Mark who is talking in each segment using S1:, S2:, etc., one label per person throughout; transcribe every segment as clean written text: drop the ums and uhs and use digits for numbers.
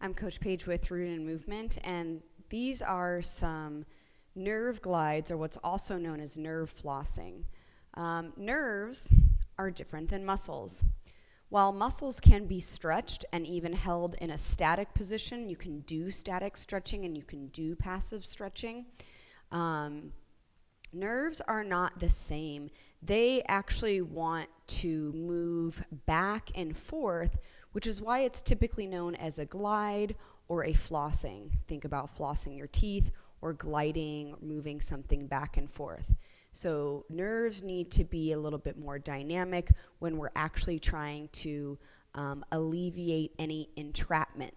S1: I'm Coach Paige with Root and Movement, and these are some nerve glides, or what's also known as nerve flossing. Nerves are different than muscles. While muscles can be stretched and even held in a static position, you can do static stretching and you can do passive stretching. Nerves are not the same. They actually want to move back and forth, which is why it's typically known as a glide or a flossing. Think about flossing your teeth or gliding, moving something back and forth. So nerves need to be a little bit more dynamic when we're actually trying to alleviate any entrapment.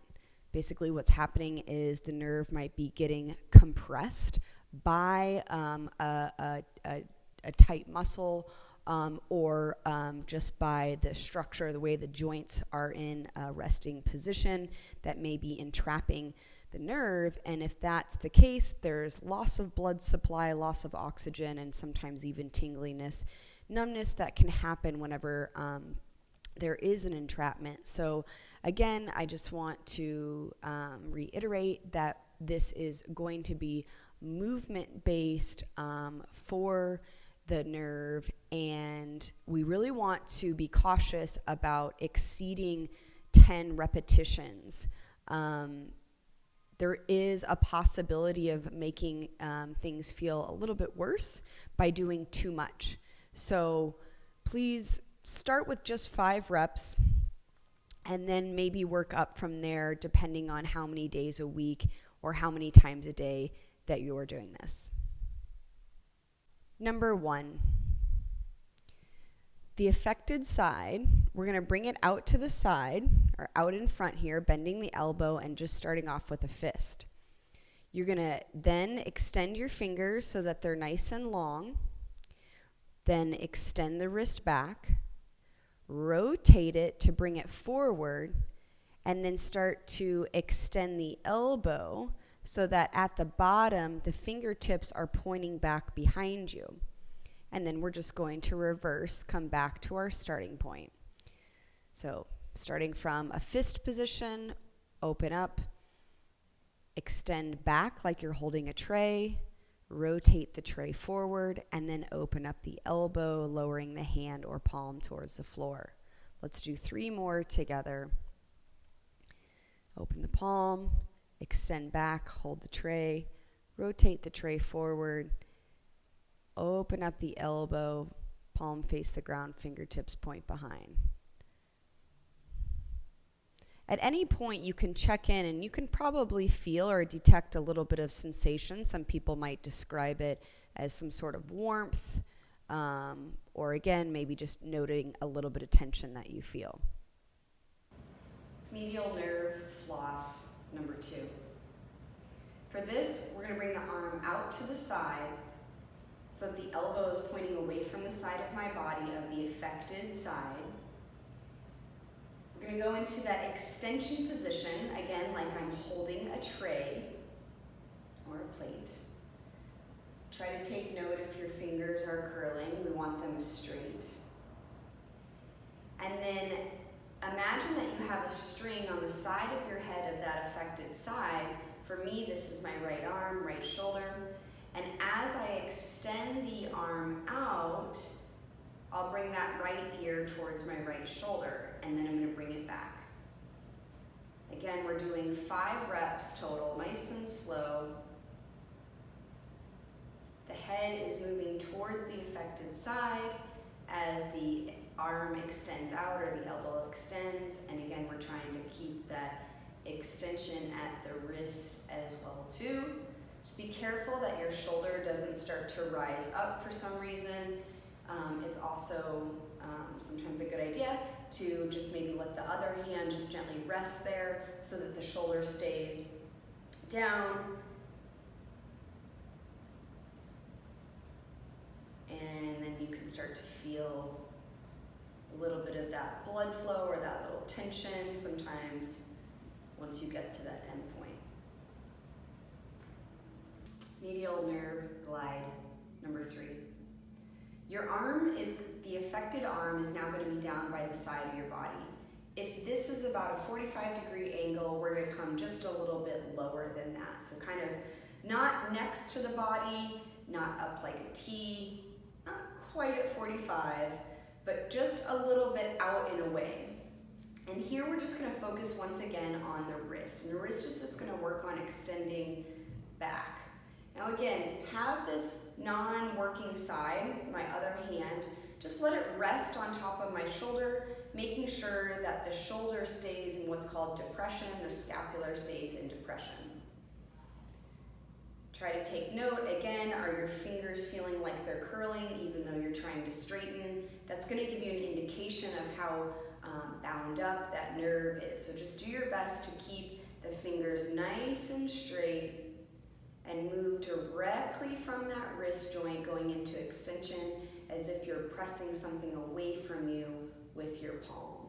S1: Basically what's happening is the nerve might be getting compressed by a tight muscle or just by the structure, the way the joints are in a resting position that may be entrapping the nerve. And if that's the case, there's loss of blood supply, loss of oxygen, and sometimes even tingliness, numbness that can happen whenever there is an entrapment. So again, I just want to reiterate that this is going to be movement-based for the nerve, and we really want to be cautious about exceeding 10 repetitions. There is a possibility of making things feel a little bit worse by doing too much. So please start with just 5 reps and then maybe work up from there depending on how many days a week or how many times a day that you're doing this. Number 1, the affected side, we're going to bring it out to the side or out in front here, bending the elbow and just starting off with a fist. You're going to then extend your fingers so that they're nice and long. Then extend the wrist back, rotate it to bring it forward, and then start to extend the elbow so that at the bottom, the fingertips are pointing back behind you. And then we're just going to reverse, come back to our starting point. So starting from a fist position, open up, extend back like you're holding a tray, rotate the tray forward, and then open up the elbow, lowering the hand or palm towards the floor. Let's do 3 more together. Open the palm, extend back, hold the tray, rotate the tray forward, open up the elbow, palm face the ground, fingertips point behind. At any point you can check in and you can probably feel or detect a little bit of sensation. Some people might describe it as some sort of warmth, or again, maybe just noting a little bit of tension that you feel. Medial nerve floss number 2. For this, we're going to bring the arm out to the side so that the elbow is pointing away from the side of my body of the affected side. We're going to go into that extension position, again, like I'm holding a tray or a plate. Try to take note if your fingers are curling. We want them straight. And then imagine that you have a string on the side of your head of that affected side. For me, this is my right arm, right shoulder. And as I extend the arm out, I'll bring that right ear towards my right shoulder, and then I'm going to bring it back. Again, we're doing 5 reps total, nice and slow. The head is moving towards the affected side as the arm extends out or the elbow extends, and again, we're trying to keep that extension at the wrist as well too. Just be careful that your shoulder doesn't start to rise up for some reason. It's also sometimes a good idea to just maybe let the other hand just gently rest there so that the shoulder stays down. And then you can start to feel a little bit of that blood flow or that little tension sometimes once you get to that end point. Medial nerve glide number 3. The affected arm is now going to be down by the side of your body. If this is about a 45-degree angle, we're going to come just a little bit lower than that. So kind of not next to the body, not up like a T, not quite at 45, but just a little bit out and away. And here we're just going to focus once again on the wrist. And the wrist is just going to work on extending back. Now again, have this non-working side, my other hand, just let it rest on top of my shoulder, making sure that the shoulder stays in what's called depression, the scapular stays in depression. Try to take note, again, are your fingers feeling like they're curling even though you're trying to straighten? That's going to give you an indication of how bound up that nerve is. So just do your best to keep the fingers nice and straight and move directly from that wrist joint going into extension as if you're pressing something away from you with your palm.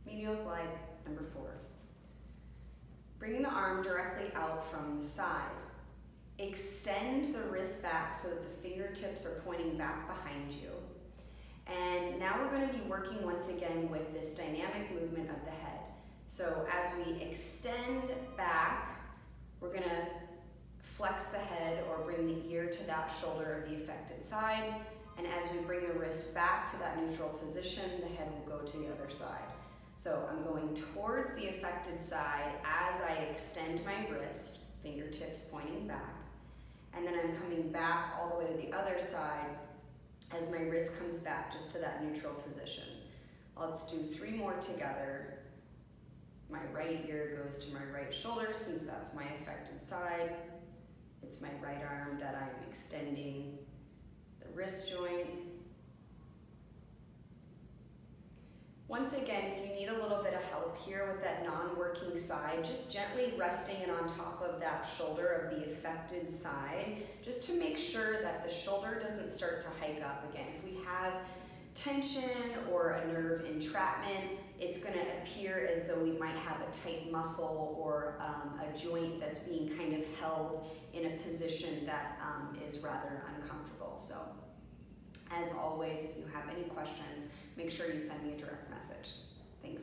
S1: Medial glide number 4. Bring the arm directly out from the side. Extend the wrist back so that the fingertips are pointing back behind you. And now we're going to be working once again with this dynamic movement of the head. So as we extend back, we're going to flex the head or bring the ear to that shoulder of the affected side. And as we bring the wrist back to that neutral position, the head will go to the other side. So I'm going towards the affected side as I extend my wrist, fingertips pointing back. And then I'm coming back all the way to the other side as my wrist comes back just to that neutral position. Let's do 3 more together. My right ear goes to my right shoulder since that's my affected side. It's my right arm that I'm extending the wrist joint. Once again, if you need a little bit of help here with that non-working side, just gently resting it on top of that shoulder of the affected side, just to make sure that the shoulder doesn't start to hike up again. If we have tension or a nerve entrapment, it's going to appear as though we might have a tight muscle or a joint that's being kind of held in a position that is rather uncomfortable. So, as always, if you have any questions, make sure you send me a direct message. Thanks.